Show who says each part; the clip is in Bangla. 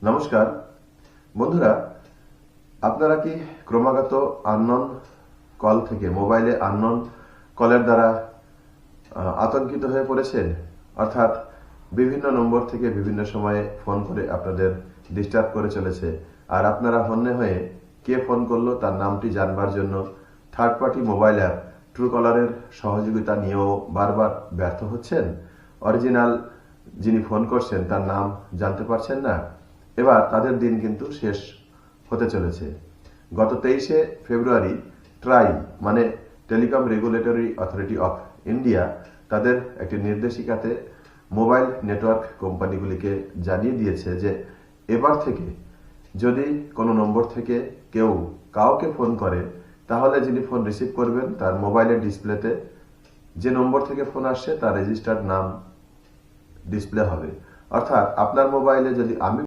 Speaker 1: নমস্কার বন্ধুরা, আপনারা কি ক্রমাগত আননোন কল থেকে মোবাইলে আননোন কলের দ্বারা আতঙ্কিত হয়ে পড়েছেন? অর্থাৎ বিভিন্ন নম্বর থেকে বিভিন্ন সময়ে ফোন করে আপনাদের ডিস্টার্ব করে চলেছে, আর আপনারা হন্যে হয়ে কে ফোন করলো তার নামটি জানবার জন্য থার্ড পার্টি মোবাইল অ্যাপ ট্রুকলারের সহযোগিতা নিয়েও বারবার ব্যর্থ হচ্ছেন। অরিজিনাল যিনি ফোন করছেন তার নাম জানতে পারছেন না। এবার তাদের দিন কিন্তু শেষ হতে চলেছে। গত 23শে ফেব্রুয়ারি ট্রাই মানে telecom regulatory authority of India তাদের একটি নির্দেশিকাতে মোবাইল নেটওয়ার্ক কোম্পানিগুলিকে জানিয়ে দিয়েছে যে এবার থেকে যদি কোনো নম্বর থেকে কেউ কাউকে ফোন করে, তাহলে যিনি ফোন রিসিভ করবেন তার মোবাইলের ডিসপ্লেতে যে নম্বর থেকে ফোন আসছে তার রেজিস্টার্ড নাম ডিসপ্লে হবে। অর্থাৎ আপনার মোবাইলে যদি আমি